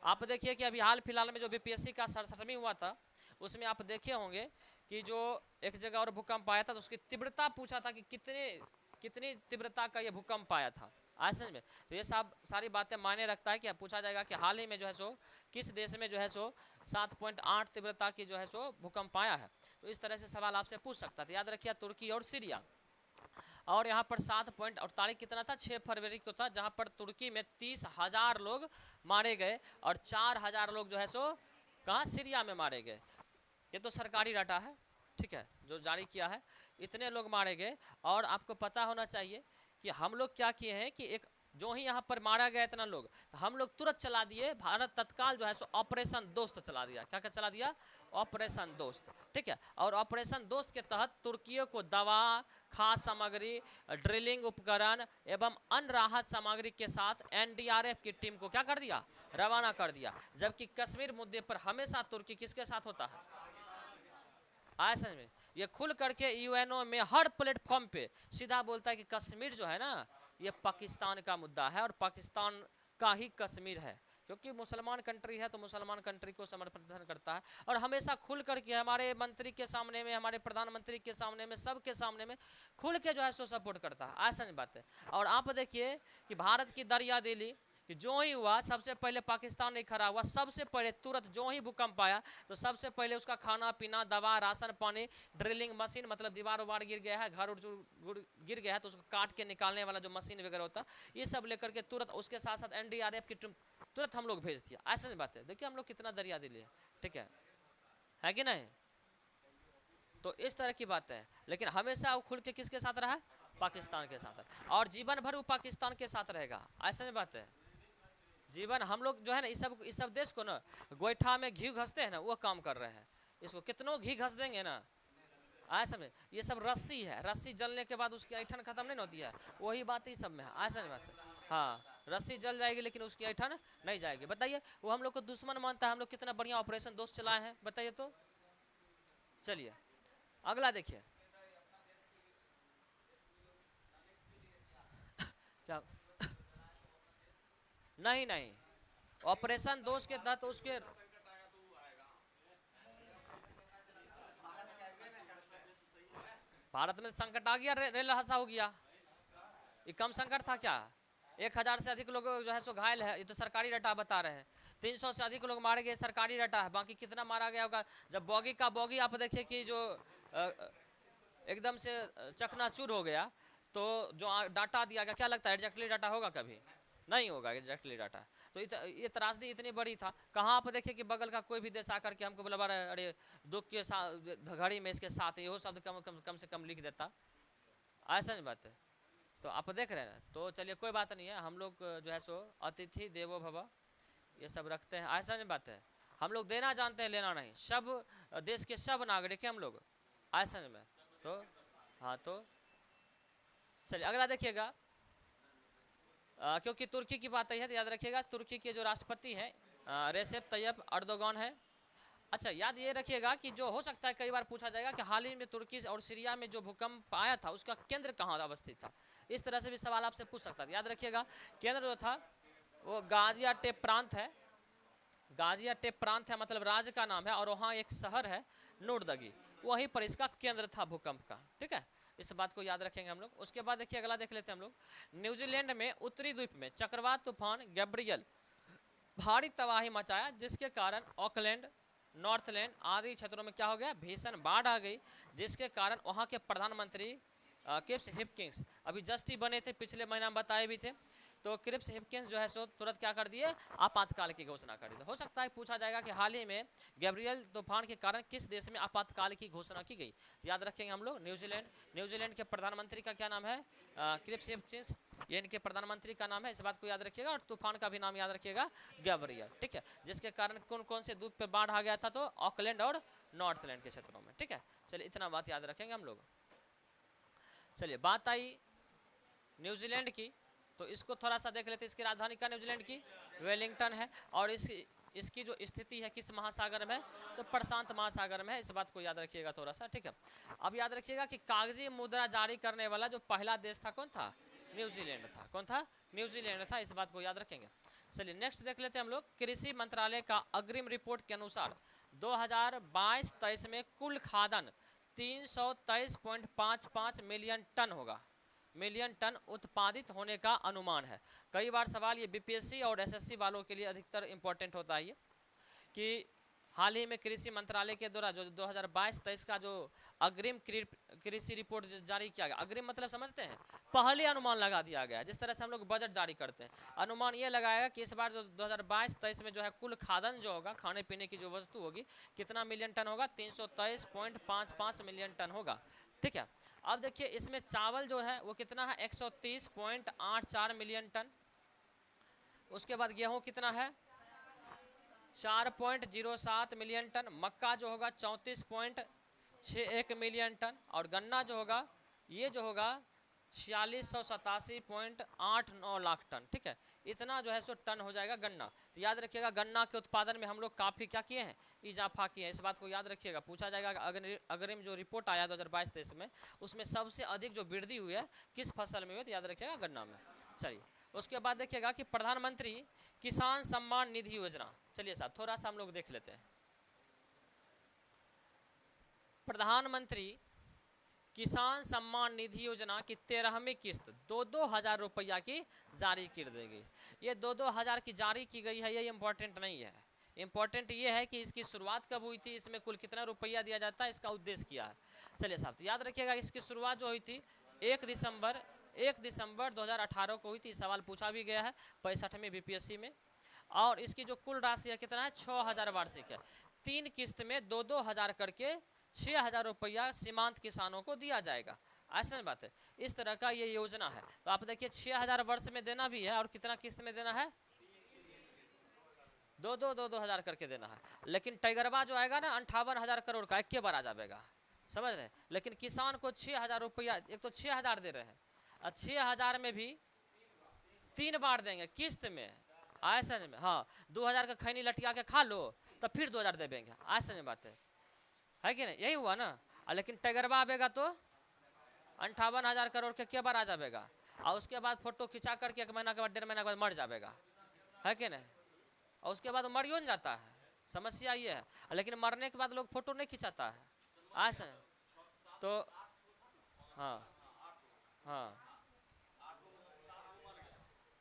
आप देखिए कि अभी हाल फिलहाल में जो बीपीएससी का 67वीं हुआ था, उसमें आप देखे होंगे कि जो एक जगह और भूकंप आया था तो उसकी तीव्रता पूछा था कि कितनी तीव्रता का ये भूकंप आया था। ऐसे में तो ये सब सारी बातें मायने रखता है कि पूछा जाएगा कि हाल ही में जो है सो किस देश में जो है सो 7.8 तीव्रता की जो है सो भूकंप आया है। तो इस तरह से सवाल आपसे पूछ सकता है। तो याद रखिए तुर्की और सीरिया। और यहाँ पर 7 पॉइंट और तारीख कितना था, 6 फरवरी को था, जहाँ पर तुर्की में 30,000 लोग मारे गए और 4,000 लोग जो है सो कहाँ, सीरिया में मारे गए। ये तो सरकारी डाटा है, ठीक है, जो जारी किया है, इतने लोग मारे गए। और आपको पता होना चाहिए कि हम लोग क्या किए हैं कि एक जो ही यहाँ पर मारा गया इतना लोग, तो हम लोग तुरंत चला दिए, भारत तत्काल जो है सो ऑपरेशन दोस्त चला दिया। क्या क्या चला दिया, ऑपरेशन दोस्त, ठीक है। और ऑपरेशन दोस्त के तहत तुर्कियों को दवा, खाद्य सामग्री, ड्रिलिंग उपकरण एवं अन्य राहत सामग्री के साथ एनडीआरएफ की टीम को क्या कर दिया, रवाना कर दिया। जबकि कश्मीर मुद्दे पर हमेशा तुर्की किसके साथ होता है, ऐसा में ये खुल करके यूएनओ में हर प्लेटफॉर्म पे सीधा बोलता है कि कश्मीर जो है ना ये पाकिस्तान का मुद्दा है और पाकिस्तान का ही कश्मीर है, क्योंकि मुसलमान कंट्री है तो मुसलमान कंट्री को समर्थन करता है। और हमेशा खुल करके हमारे मंत्री के सामने में, हमारे प्रधानमंत्री के सामने में, सबके सामने में खुल के जो है सो सपोर्ट करता है। ऐसा नहीं बात है। और आप देखिए कि भारत की दरिया दिली कि जो ही हुआ सबसे पहले पाकिस्तान नहीं खड़ा हुआ, सबसे पहले तुरंत जो ही भूकंप आया तो सबसे पहले उसका खाना पीना, दवा, राशन पानी, ड्रिलिंग मशीन, मतलब दीवार उवार गिर गया है, घर गिर गया है तो उसको काट के निकालने वाला जो मशीन वगैरह होता है, ये सब लेकर के तुरंत, उसके साथ साथ एनडीआरएफ की टीम तुरंत हम लोग भेज दिया। ऐसा नहीं बात है। देखिए हम लोग कितना दरिया दिली है, ठीक है कि नहीं। तो इस तरह की बात है, लेकिन हमेशा वो खुल के किसके साथ रहा, पाकिस्तान के साथ, और जीवन भर वो पाकिस्तान के साथ रहेगा। ऐसा नहीं बात है। जीवन हम लोग जो है ना इस सब देश को ना गोईठा में घी घसते हैं ना, वो काम कर रहे हैं। इसको कितनों घी घस देंगे ना, ऐसा में ये सब रस्सी है, रस्सी जलने के बाद उसकी ऐठन खत्म नहीं होती है, वही बात ही सब में है। ऐसा नहीं बात है। हाँ, रस्सी जल जाएगी लेकिन उसकी ऐठन नहीं जाएगी। बताइए, वो हम लोग को दुश्मन मानता है, हम लोग कितना बढ़िया ऑपरेशन दोस्त चलाए हैं, बताइए तो। चलिए अगला देखिए क्या, नहीं, ऑपरेशन दोस्त के तहत उसके भारत में संकट आ गया, रेल हादसा हो गया, ये कम संकट था क्या। 1000 से अधिक लोग जो है सो घायल है, ये तो सरकारी डाटा बता रहे हैं। 300 से अधिक लोग मारे गए, सरकारी डाटा है। बाकी कितना मारा गया होगा, जब बॉगी का बॉगी आप देखिए कि जो एकदम से चकनाचूर हो गया, तो जो डाटा दिया गया, क्या लगता है एग्जैक्टली डाटा होगा, कभी नहीं होगा एग्जैक्टली डाटा। तो ये त्रासदी इतनी बड़ी था। कहाँ आप देखिए कि बगल का कोई भी देश आकर के हमको बोला अरे दुख के साथ घड़ी में इसके साथ यहो शब्द कम से कम लिख देता, ऐसा नहीं बात है। तो आप देख रहे हैं। तो चलिए कोई बात नहीं है, हम लोग जो है सो अतिथि देवो भव ये सब रखते हैं, ऐसा नहीं बात है। हम लोग देना जानते हैं, लेना नहीं। सब देश के सब नागरिक हैं हम लोग, ऐसा नहीं। तो हाँ, तो चलिए अगला देखिएगा। क्योंकि तुर्की की बात आई है तो याद रखिएगा, तुर्की के जो राष्ट्रपति हैं रेसेप तैयब अर्दोगान है। अच्छा याद ये रखिएगा कि जो हो सकता है कई बार पूछा जाएगा कि हाल ही में तुर्की और सीरिया में जो भूकंप आया था उसका केंद्र कहाँ अवस्थित था, इस तरह से भी सवाल आपसे पूछ सकता है। याद रखिएगा केंद्र जो था वो गाजियाटेप प्रांत है, गाजियाटेप प्रांत है, मतलब राज्य का नाम है, और वहाँ एक शहर है नोरदगी, वहीं पर इसका केंद्र था भूकंप का। ठीक है, इस बात को याद रखेंगे हम लोग। उसके बाद देखिए अगला देख लेते हैं हम लोग। न्यूजीलैंड में उत्तरी द्वीप में चक्रवात तूफान गैब्रियल भारी तबाही मचाया, जिसके कारण ऑकलैंड, नॉर्थलैंड आदि क्षेत्रों में क्या हो गया, भीषण बाढ़ आ गई, जिसके कारण वहाँ के प्रधानमंत्री क्रिप्स हिपकिंस अभी जस्ट ही बने थे, पिछले महीना बताए भी थे, तो क्रिप्स हिपकिंस जो है सो तुरंत क्या कर दिए, आपातकाल की घोषणा कर दी। हो सकता है पूछा जाएगा कि हाल ही में गैब्रियल तूफान के कारण किस देश में आपातकाल की घोषणा की गई, याद रखेंगे हम लोग न्यूजीलैंड। न्यूजीलैंड के प्रधानमंत्री का क्या नाम है, क्रिप्स हिपकिंस, ये इनके प्रधानमंत्री का नाम है, इस बात को याद रखिएगा। और तूफान का भी नाम याद रखिएगा, गैब्रियल। ठीक है, जिसके कारण कौन कौन से द्वीप पे बाढ़ आ गया था, तो ऑकलैंड और नॉर्थलैंड के क्षेत्रों में। ठीक है, चलिए इतना बात याद रखेंगे हम लोग। चलिए बात आई न्यूजीलैंड की, तो इसको थोड़ा सा देख लेते हैं। इसकी राजधानी का न्यूजीलैंड की वेलिंगटन है, और इसकी जो स्थिति है किस महासागर में, तो प्रशांत महासागर में है, इस बात को याद रखिएगा थोड़ा सा। ठीक है, अब याद रखिएगा कि कागजी मुद्रा जारी करने वाला जो पहला देश था कौन था, न्यूजीलैंड था। कौन था, न्यूजीलैंड था, इस बात को याद रखेंगे। चलिए नेक्स्ट देख लेते हैं हम लोग। कृषि मंत्रालय का अग्रिम रिपोर्ट के अनुसार 2022-23 में कुल खाद्यान्न 323.55 मिलियन टन होगा, मिलियन टन उत्पादित होने का अनुमान है। कई बार सवाल ये बीपीएससी और एसएससी वालों के लिए अधिकतर इंपॉर्टेंट होता है ये, कि हाल ही में कृषि मंत्रालय के द्वारा जो 2022-23 का जो अग्रिम कृषि रिपोर्ट जारी किया गया, अग्रिम मतलब समझते हैं, पहले अनुमान लगा दिया गया, जिस तरह से हम लोग बजट जारी करते हैं, अनुमान ये लगाएगा कि इस बार जो 2022-23 में जो है कुल खाद्यान्न जो होगा, खाने पीने की जो वस्तु होगी, कितना मिलियन टन होगा, 323.55 मिलियन टन होगा। ठीक है, अब देखिए इसमें चावल जो है वो कितना है, 130.84 मिलियन टन। उसके बाद गेहूं कितना है, 4.07 मिलियन टन। मक्का जो होगा 34.61 मिलियन टन, और गन्ना जो होगा ये जो होगा 4687.89 लाख टन। ठीक है, इतना जो है सो टन हो जाएगा गन्ना। तो याद रखिएगा गन्ना के उत्पादन में हम लोग काफ़ी क्या किए हैं, इजाफा किए हैं, इस बात को याद रखिएगा। पूछा जाएगा अग्रिम जो रिपोर्ट आया 2022-23 में, उसमें सबसे अधिक जो वृद्धि हुई है किस फसल में हुई, तो याद रखिएगा गन्ना में। चलिए उसके बाद देखिएगा कि प्रधानमंत्री किसान सम्मान निधि योजना, चलिए साहब थोड़ा सा हम लोग देख लेते हैं। प्रधानमंत्री किसान सम्मान निधि योजना की 13वीं किस्त 2-2 हज़ार रुपया की जारी कर दी गई। ये 2-2 हज़ार की जारी की गई है, ये इम्पोर्टेंट नहीं है। इम्पोर्टेंट ये है कि इसकी शुरुआत कब हुई थी, इसमें कुल कितना रुपया दिया जाता है, इसका उद्देश्य क्या है। चलिए साहब तो याद रखिएगा इसकी शुरुआत जो हुई थी 1 दिसंबर 2018 को हुई थी। सवाल पूछा भी गया है 65वें बीपीएससी में। और इसकी जो कुल राशि है कितना है, 6,000 वार्षिक है। 3 किस्त में 2-2 हज़ार करके 6,000 रुपया सीमांत किसानों को दिया जाएगा। ऐसा बात है, इस तरह का ये योजना है। तो आप देखिए 6,000 वर्ष में देना भी है, और कितना किस्त में देना है, 2-2 हज़ार करके देना है। लेकिन टाइगरबा जो आएगा ना 58,000 करोड़ का एक के बार आ जाएगा, समझ रहे हैं। लेकिन किसान को 6,000 रुपया, एक तो 6,000 दे रहे हैं, और 6,000 में भी 3 बार देंगे किस्त में, ऐसा में। हाँ 2,000 का खैनी लटका के खा लो, तब फिर 2,000 दे देंगे, ऐसा में बात है कि नहीं, यही हुआ ना। लेकिन टाइगरबा आएगा तो 58,000 करोड़ के बार आ जाएगा, और उसके बाद फोटो खिंचा करके 1 महीना के बाद 1.5 महीना के बाद मर जाएगा, है कि नहीं। और उसके बाद मरियो नहीं जाता है, समस्या ये है। लेकिन मरने के बाद लोग फोटो नहीं खिंचाता है, ऐसा तो। हाँ हाँ,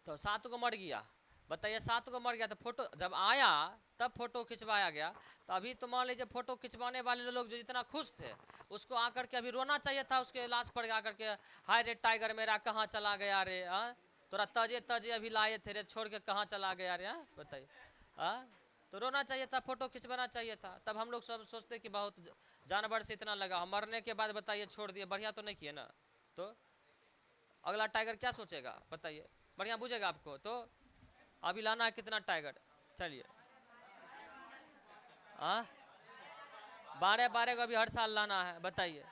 तो 7 को मर गया, बताइए 7 को मर गया, तो फोटो जब आया तब फोटो खिंचवाया गया। तो अभी तो मान लीजिए फोटो खिंचवाने वाले लोग जो जितना खुश थे, उसको आकर के अभी रोना चाहिए था उसके लाश पर आकर के, हाय रे टाइगर मेरा कहाँ चला गया रे, हाँ तोरा तजे तजे अभी लाए थे रे, छोड़ के कहाँ चला गया रे, हाँ बताइए। हाँ तो रोना चाहिए था, फोटो खिंचवाना चाहिए था, तब हम लोग सब सोचते कि बहुत जानवर से इतना लगा, मरने के बाद बताइए छोड़ दिए, बढ़िया तो नहीं किए ना। तो अगला टाइगर क्या सोचेगा बताइए, बढ़िया बुझेगा आपको। तो अभी लाना है कितना टाइगर, चलिए 12 को अभी हर साल लाना है, बताइए।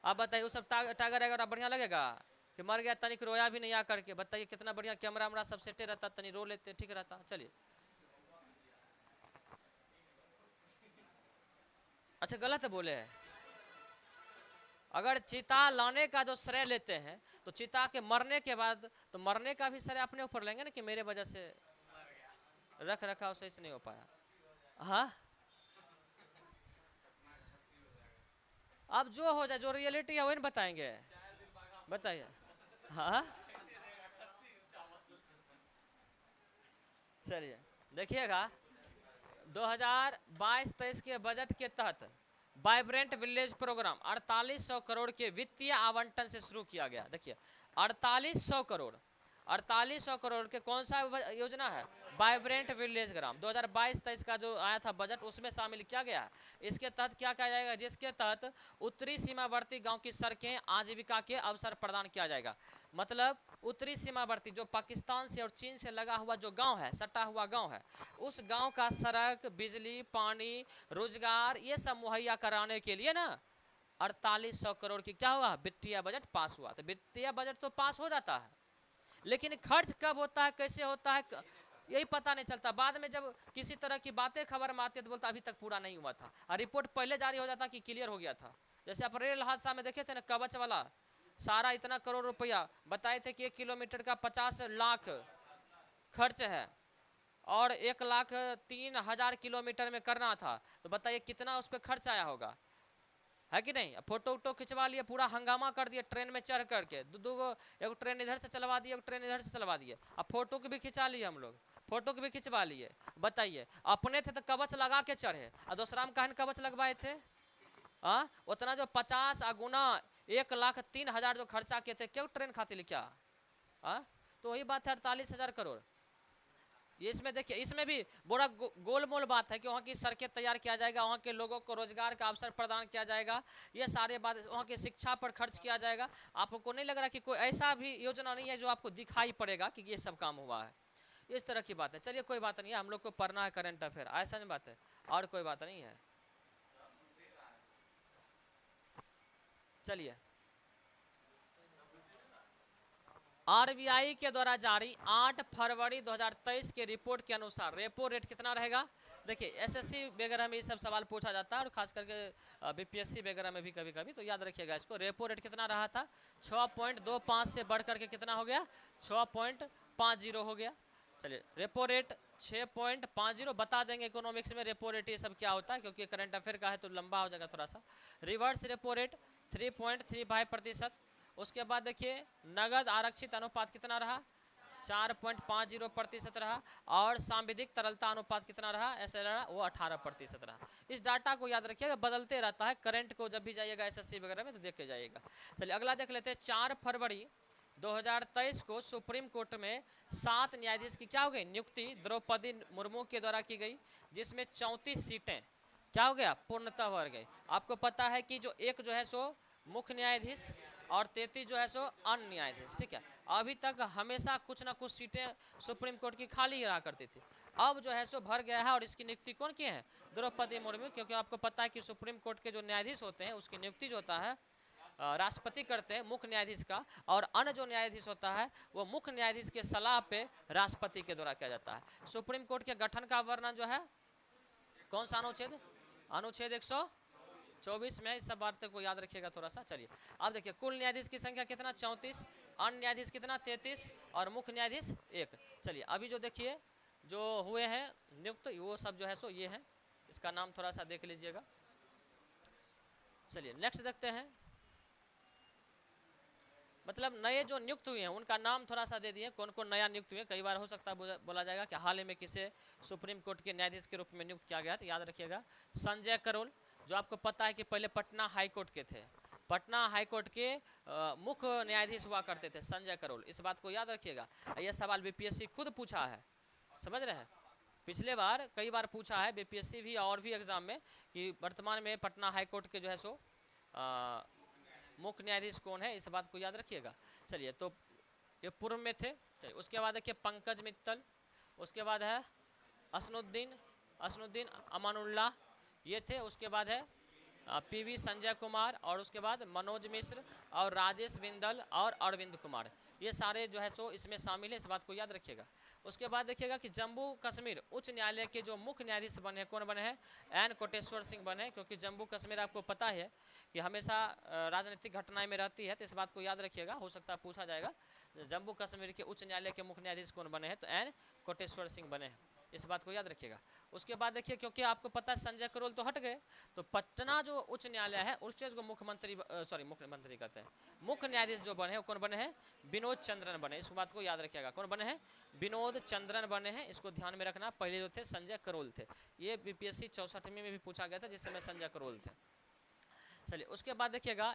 आप बताइए वो सब टाइगर अगर बढ़िया लगेगा कि मर गया तनिक रोया भी नहीं आ करके, बताइए कितना बढ़िया कैमरा वैमरा सब सेटे रहता, तनी रो लेते ठीक रहता। चलिए अच्छा गलत बोले हैं। अगर चिता लाने का जो श्रेय लेते हैं तो चिता के मरने के बाद तो मरने का भी श्रेय अपने ऊपर लेंगे ना कि मेरे वजह से रख रखाव सही से नहीं हो पाया। हाँ अब जो हो जाए, जो रियलिटी है वही बताएंगे। बताइए। हाँ चलिए देखिएगा 2022-23 के बजट के तहत वाइब्रेंट विलेज प्रोग्राम 4800 करोड़ के वित्तीय आवंटन से शुरू किया गया। देखिए 4800 करोड़, 4800 करोड़ के कौन सा योजना है? वाइब्रेंट विलेज ग्राम। 2022-23 का जो आया था बजट उसमें शामिल किया गया है। इसके तहत क्या किया जाएगा? जिसके तहत उत्तरी सीमावर्ती गांव की सड़कें आजीविका के अवसर प्रदान किया जाएगा। मतलब उत्तरी सीमावर्ती जो पाकिस्तान से और चीन से लगा हुआ जो गांव है, सटा हुआ गांव है, उस गांव का सड़क, बिजली, पानी, रोजगार ये सब मुहैया कराने के लिए ना 4800 करोड़ की क्या हुआ? वित्तीय बजट पास हुआ। तो वित्तीय बजट तो पास हो जाता है, लेकिन खर्च कब होता है, कैसे होता है, यही पता नहीं चलता। बाद में जब किसी तरह की बातें खबर में आती है तो बोलता अभी तक पूरा नहीं हुआ था, और रिपोर्ट पहले जारी हो जाता कि क्लियर हो गया था। जैसे आप रेल हादसा में देखे थे ना, कवच वाला, सारा इतना करोड़ रुपया बताए थे कि 1 किलोमीटर का 50 लाख खर्च है और 1,03,000 किलोमीटर में करना था। तो बताइए कितना उस पर खर्च आया होगा, है कि नहीं? फोटो वोटो खिंचवा लिए, पूरा हंगामा कर दिए ट्रेन में चढ़ करके, दो गो, एक ट्रेन इधर से चलवा दिए, एक ट्रेन इधर से चलवा दिए। अब फोटो की भी खिंचा लिए हम लोग, फोटो की भी खिंचवा लिए। बताइए अपने थे तो कवच लगा के चढ़े, और दूसरा में कहन कवच लगवाए थे। हाँ उतना जो 50 गुना 1,03,000 जो खर्चा किए थे, क्यों ट्रेन खातिर क्या? हाँ तो वही बात है 48,000 करोड़। ये इसमें देखिए, इसमें भी बड़ा गोल मोल बात है कि वहाँ की सड़कें तैयार किया जाएगा, वहाँ के लोगों को रोजगार का अवसर प्रदान किया जाएगा, ये सारे बात, वहाँ की शिक्षा पर खर्च किया जाएगा। आपको नहीं लग रहा कि कोई ऐसा भी योजना नहीं है जो आपको दिखाई पड़ेगा कि ये सब काम हुआ है? इस तरह की बात है। चलिए कोई बात नहीं है, हम लोग को पढ़ना है करंट अफेयर, ऐसा नहीं बात है, और कोई बात नहीं है। चलिए आरबीआई के द्वारा जारी 8 फरवरी 2023 के रिपोर्ट के अनुसार रेपो रेट कितना रहेगा? देखिए एसएससी वगैरह में ये सब सवाल पूछा जाता है, और खास करके बीपीएससी वगैरह में भी कभी कभी, तो याद रखिएगा इसको। रेपो रेट कितना रहा था? 6.25 से बढ़ करके कितना हो गया? 6.50 हो गया। चलिए रेपो रेट 6.50 बता देंगे इकोनॉमिक्स में रेपो रेट ये सब क्या होता है, क्योंकि करंट अफेयर का है तो लंबा हो जाएगा थोड़ा सा। Reverse repo rate 3.35%। उसके बाद देखिए नगद आरक्षित अनुपात कितना रहा? 4.50% रहा, और सांविधिक तरलता अनुपात कितना रहा? ऐसे रहा वो 18% रहा। इस डाटा को याद रखिएगा, बदलते रहता है। करंट को जब भी जाइएगा एसएससी वगैरह में तो देख के जाइएगा। चलिए अगला देख लेते हैं। 4 फरवरी 2023 को सुप्रीम कोर्ट में 7 न्यायाधीश की क्या हो गई? नियुक्ति द्रौपदी मुर्मू के द्वारा की गई, जिसमें 34 सीटें क्या हो गया? पूर्णतः भर गई। आपको पता है कि जो एक जो है सो मुख्य न्यायाधीश और 33 जो है सो अन्य न्यायाधीश, ठीक है। अभी तक हमेशा कुछ ना कुछ सीटें सुप्रीम कोर्ट की खाली ही रहा करती थी, अब जो है सो भर गया है। और इसकी नियुक्ति कौन किए हैं? द्रौपदी मुर्मू। क्योंकि आपको पता है कि सुप्रीम कोर्ट के जो न्यायाधीश होते हैं उसकी नियुक्ति जो होता है राष्ट्रपति करते हैं मुख्य न्यायाधीश का, और अन्य जो न्यायाधीश होता है वो मुख्य न्यायाधीश के सलाह पे राष्ट्रपति के द्वारा किया जाता है। सुप्रीम कोर्ट के गठन का वर्णन जो है कौन सा अनुच्छेद? अनुच्छेद 124 में। इस सब बातों को याद रखिएगा थोड़ा सा। चलिए अब देखिए कुल न्यायाधीश की संख्या कितना? 34, अन्य न्यायाधीश कितना? 33, और मुख्य न्यायाधीश 1। चलिए अभी जो देखिए जो हुए हैं नियुक्त वो सब जो है सो ये हैं, इसका नाम थोड़ा सा देख लीजिएगा। चलिए नेक्स्ट देखते हैं। मतलब नए जो नियुक्त हुए हैं उनका नाम थोड़ा सा दे दिए, कौन कौन नया नियुक्त हुए। कई बार हो सकता है बोला जाएगा कि हाल ही में किसे सुप्रीम कोर्ट के न्यायाधीश के रूप में नियुक्त किया गया, तो याद रखिएगा संजय करोल, जो आपको पता है कि पहले पटना हाई कोर्ट के थे, पटना हाई कोर्ट के मुख्य न्यायाधीश हुआ करते थे संजय करोल। इस बात को याद रखिएगा। यह सवाल बीपीएससी खुद पूछा है, समझ रहे हैं। पिछले बार कई बार पूछा है बीपीएससी भी और भी एग्जाम में कि वर्तमान में पटना हाई कोर्ट के जो है सो मुख्य न्यायाधीश कौन है, इस बात को याद रखिएगा। चलिए तो ये पूर्व में थे। चलिए उसके बाद देखिए पंकज मित्तल, उसके बाद है असनुद्दीन अमानुल्लाह, ये थे। उसके बाद है पीवी संजय कुमार, और उसके बाद मनोज मिश्र और राजेश बिंदल और अरविंद कुमार, ये सारे जो है सो इसमें शामिल है, इस बात को याद रखिएगा। उसके बाद देखिएगा कि जम्मू कश्मीर उच्च न्यायालय के जो मुख्य न्यायाधीश बने हैं, कौन बने हैं? एन कोटेश्वर सिंह बने, क्योंकि जम्मू कश्मीर आपको पता है कि हमेशा राजनीतिक घटनाएं में रहती है, तो इस बात को याद रखिएगा, हो सकता है पूछा जाएगा। जम्मू कश्मीर के उच्च न्यायालय के मुख्य न्यायाधीश कौन बने हैं? तो एन कोटेश्वर सिंह बने हैं, इस बात को याद रखिएगा। उसके बाद देखिए, क्योंकि आपको पता है संजय करोल तो हट गए, तो पटना जो उच्च न्यायालय है उसके जो मुख्यमंत्री कहते हैं, मुख्य न्यायाधीश जो बने हैं कौन बने हैं? विनोद चंद्रन बने, इस बात को याद रखिएगा। कौन बने हैं? विनोद चंद्रन बने हैं, इसको ध्यान में रखना। पहले जो थे संजय करोल थे, ये बीपीएससी 64वीं में भी पूछा गया था, जिस समय संजय करोल थे। चलिए, उसके बाद देखिएगा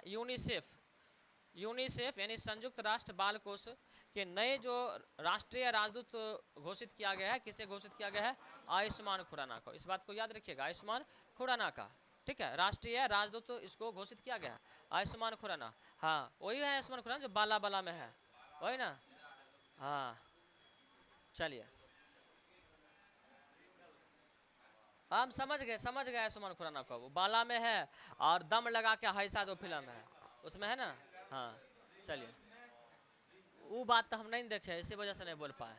यूनिसेफ यानी संयुक्त राष्ट्र बाल कोष के नए जो राष्ट्रीय राजदूत घोषित किया गया है, किसे घोषित किया गया है? आयुष्मान खुराना को, इस बात को याद रखिएगा, आयुष्मान खुराना का, ठीक है, राष्ट्रीय राजदूत इसको घोषित किया गया है, आयुष्मान खुराना। हाँ, वही है आयुष्मान खुराना जो बाला बाला में है, वही ना? हाँ, चलिए, हम समझ गए आयुष्मान खुराना को, वो बाला में है और दम लगा के हाइसा जो फिल्म है उसमें है ना। हाँ, चलिए, वो बात तो हम नहीं देखे, इसी वजह से नहीं बोल पाए।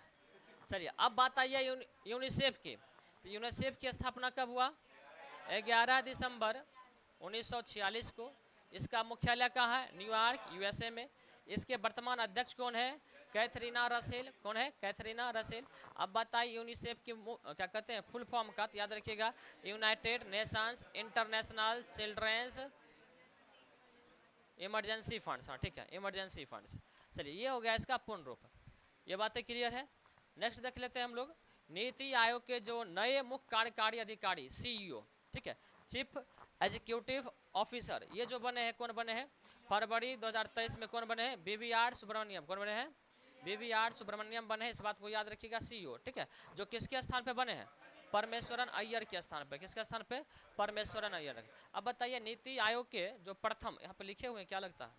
चलिए, अब बात आई है यूनिसेफ की। तो यूनिसेफ की स्थापना कब हुआ? 11 दिसंबर 1946 को। इसका मुख्यालय कहाँ है? न्यूयॉर्क, यूएसए में। इसके वर्तमान अध्यक्ष कौन है? Catherine Russell. कौन है? Catherine Russell. अब बताइए यूनिसेफ की क्या कहते हैं फुल फॉर्म का, तो याद रखिएगा, United Nations International Children's Emergency Funds. हाँ, ठीक है, इमरजेंसी फंड्स। चलिए, ये हो गया इसका पूर्ण रूप, ये बातें क्लियर है। नेक्स्ट देख लेते हैं हम लोग नीति आयोग के जो नए मुख्य कार्यकारी अधिकारी सीईओ, ठीक है, चीफ एग्जीक्यूटिव ऑफिसर, ये जो बने हैं कौन बने हैं? फरवरी 2023 में कौन बने हैं? बीवी.आर. सुब्रमण्यम। कौन बने हैं? बीवी.आर. सुब्रमण्यम बने हैं, इस बात को याद रखिएगा, सीईओ, ठीक है, जो किसके स्थान पे बने हैं? परमेश्वरन अय्यर के स्थान पे। किसके स्थान पे? परमेश्वरन अय्यर। अब बताइए नीति आयोग के जो प्रथम, यहाँ पे लिखे हुए हैं, क्या लगता है?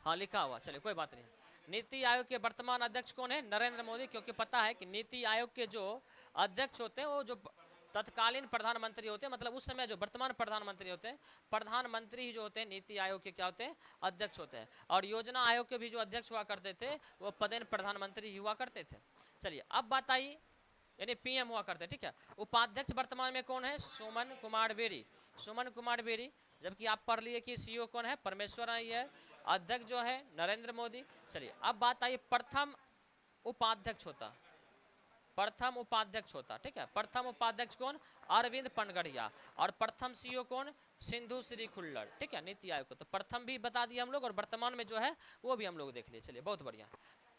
हाँ, लिखा हुआ, चलिए कोई बात नहीं। नीति आयोग के वर्तमान अध्यक्ष कौन है? नरेंद्र मोदी, क्योंकि पता है कि नीति आयोग के जो अध्यक्ष होते हैं वो जो तत्कालीन प्रधानमंत्री होते हैं, मतलब उस समय जो वर्तमान प्रधानमंत्री होते हैं, प्रधानमंत्री ही जो होते हैं नीति आयोग के क्या होते हैं? अध्यक्ष होते हैं। और योजना आयोग के भी जो अध्यक्ष हुआ करते थे वो पदेन प्रधानमंत्री ही हुआ करते थे। चलिए, अब बात आई, यानी पीएम हुआ करते, ठीक है। उपाध्यक्ष वर्तमान में कौन है? सुमन कुमार बेरी। सुमन कुमार बेरी। जबकि आप पढ़ लिए कि सीईओ कौन है? परमेश्वर अय्यर। अध्यक्ष जो है नरेंद्र मोदी। चलिए, अब बात आई प्रथम उपाध्यक्ष होता, प्रथम उपाध्यक्ष होता, ठीक है, प्रथम उपाध्यक्ष कौन? अरविंद पनगड़िया। और प्रथम सीईओ कौन? सिंधु श्री खुल्लर, ठीक है, नीति आयोग को। तो प्रथम भी बता दिया हम लोग और वर्तमान में जो है वो भी हम लोग देख लिए। चलिए, बहुत बढ़िया।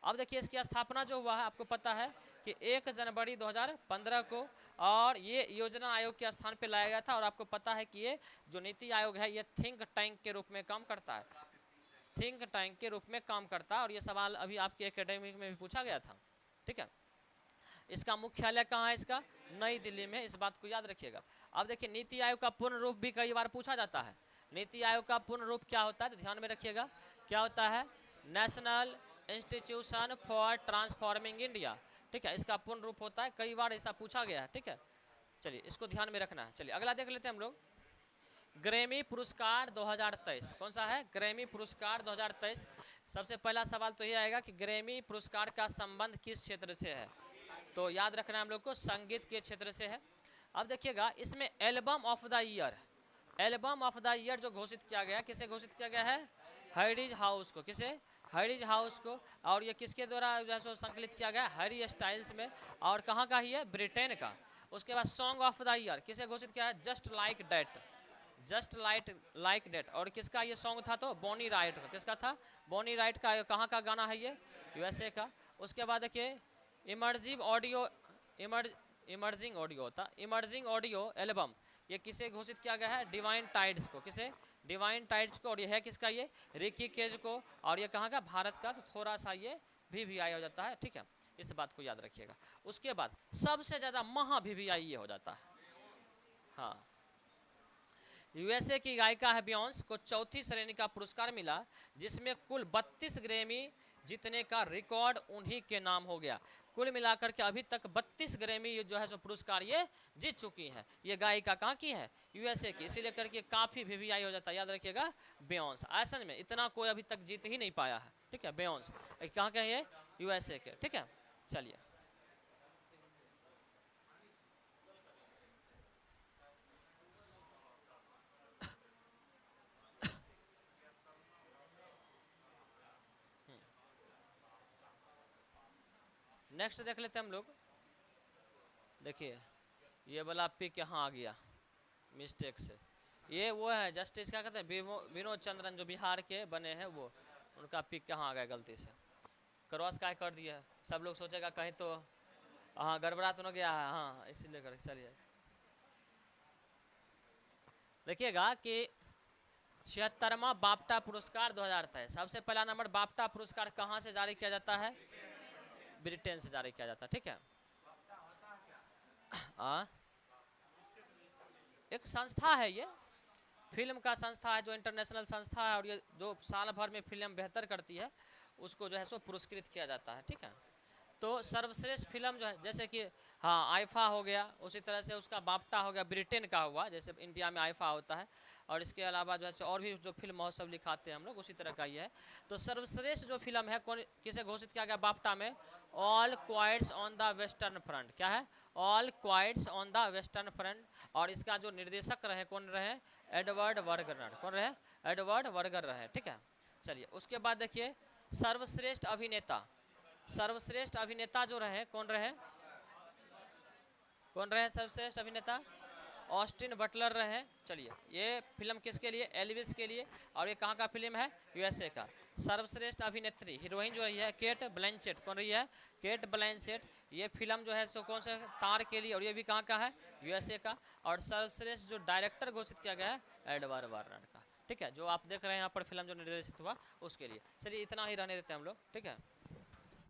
अब देखिए इसकी स्थापना जो हुआ है आपको पता है कि 1 जनवरी 2015 को, और ये योजना आयोग के स्थान पे लाया गया था। और आपको पता है कि ये जो नीति आयोग है ये थिंक टैंक के रूप में काम करता है, थिंक टैंक के रूप में काम करता है। और ये सवाल अभी आपके एकेडमिक में भी पूछा गया था, ठीक है। इसका मुख्यालय कहाँ है? इसका नई दिल्ली में, इस बात को याद रखिएगा। अब देखिए नीति आयोग का पूर्ण रूप भी कई बार पूछा जाता है। नीति आयोग का पूर्ण रूप क्या होता है? तो ध्यान में रखिएगा, क्या होता है? National institution for transforming India, ठीक है, इसका पूर्ण रूप होता है। कई बार ऐसा पूछा गया है, ठीक है। चलिए, इसको ध्यान में रखना है। चलिए, अगला देख लेते हैं हम लोग, ग्रैमी पुरस्कार 2023। कौन सा है? ग्रैमी पुरस्कार 2023। सबसे पहला सवाल तो ये आएगा कि ग्रैमी पुरस्कार का संबंध किस क्षेत्र से है? तो याद रखना हम लोग को संगीत के क्षेत्र से है। अब देखिएगा इसमें album of the year, album of the year जो घोषित किया गया, किसे घोषित किया गया है? हेरिटेज हाउस को। किसे? हेरिटेज हाउस को। और ये किसके द्वारा जो है संकलित किया गया? हैरी स्टाइल्स में। और कहाँ का ही है? ब्रिटेन का। उसके बाद सॉन्ग ऑफ द ईयर किसे घोषित किया है? Just like date, just like date. और किसका ये सॉन्ग था? तो बॉनी राइट का। किसका था? बॉनी राइट का। कहाँ का गाना है ये? यूएसए का। उसके बाद देखिए इमर्जिंग ऑडियो होता, इमर्जिंग ऑडियो एल्बम, ये किसे घोषित किया गया है? डिवाइन टाइड्स को। किसे? डिवाइन टाइड्स को। और ये है किसका? ये रिकी केज को। और ये कहाँ का? भारत का। तो थोड़ा सा ये VVI हो जाता है, ठीक है, इस बात को याद रखिएगा। उसके बाद सबसे ज्यादा महा VVI ये हो जाता है। हाँ, यूएसए की गायिका है बियॉन्स को चौथी श्रेणी का पुरस्कार मिला, जिसमें कुल 32 ग्रैमी जीतने का रिकॉर्ड उन्हीं के नाम हो गया। कुल मिलाकर के अभी तक 32 ग्रैमी जो है सो पुरस्कार ये जीत चुकी हैं। ये गायिका कहाँ की है? यूएसए की। इसीलिए करके काफी VVI हो जाता है, याद रखिएगा, बियॉन्स। ऐसा में इतना कोई अभी तक जीत ही नहीं पाया है। ठीक है, बेयोंस। कहाँ के हैं ये? यूएसए के, ठीक है। चलिए नेक्स्ट देख लेते हैं हम लोग। देखिए ये वाला पिक यहाँ आ गया मिस्टेक से, ये वो है जस्टिस क्या कहते हैं, विनोद चंद्रन जो बिहार के बने हैं, वो उनका पिक कहाँ आ गया गलती से, क्रॉस का कर दिया। सब लोग सोचेगा कहीं तो हाँ गड़बड़ा तो न गया है, हाँ इसीलिए कर। चलिए देखिएगा कि 76वां बाफ्टा पुरस्कार 2023, सबसे पहला नंबर बाफ्टा पुरस्कार कहाँ से जारी किया जाता है? ब्रिटेन से जारी किया जाता है, ठीक है। एक संस्था है, ये फिल्म का संस्था है जो इंटरनेशनल संस्था है, और ये जो साल भर में फिल्म बेहतर करती है उसको जो है सो पुरस्कृत किया जाता है, ठीक है। तो सर्वश्रेष्ठ फिल्म जो है जैसे कि हाँ आईफा हो गया, उसी तरह से उसका बाफ्टा हो गया, ब्रिटेन का हुआ, जैसे इंडिया में आईफा होता है, और इसके अलावा जो है और भी जो फिल्म महोत्सव लिखाते हैं हम लोग, उसी तरह का ये है। तो सर्वश्रेष्ठ जो फिल्म है कौन किसे घोषित किया गया बाफ्टा में? All quiets on the western front. क्या है? All quiets on the western front. और इसका जो निर्देशक रहे कौन रहे? एडवर्ड वर्गर। कौन रहे? एडवर्ड वर्गर रहे, ठीक है। चलिए उसके बाद देखिए सर्वश्रेष्ठ अभिनेता। सर्वश्रेष्ठ अभिनेता जो रहे कौन रहे? कौन रहे सर्वश्रेष्ठ अभिनेता? ऑस्टिन बटलर रहे। चलिए ये फिल्म किसके लिए? एल्विस के लिए। और ये कहाँ का फिल्म है? यूएसए का। सर्वश्रेष्ठ अभिनेत्री हीरोइन जो रही है केट ब्लैंचेट। कौन रही है? Cat Blanchett. ये फिल्म जो है सो कौन से? तार के लिए, और ये भी कहाँ का है? यूएसए का। और सर्वश्रेष्ठ जो डायरेक्टर घोषित किया गया है एडवर्ड वर्नर का, ठीक है। जो आप देख रहे हैं यहाँ पर फिल्म जो निर्देशित हुआ उसके लिए। चलिए इतना ही रहने देते हैं हम लोग, ठीक है।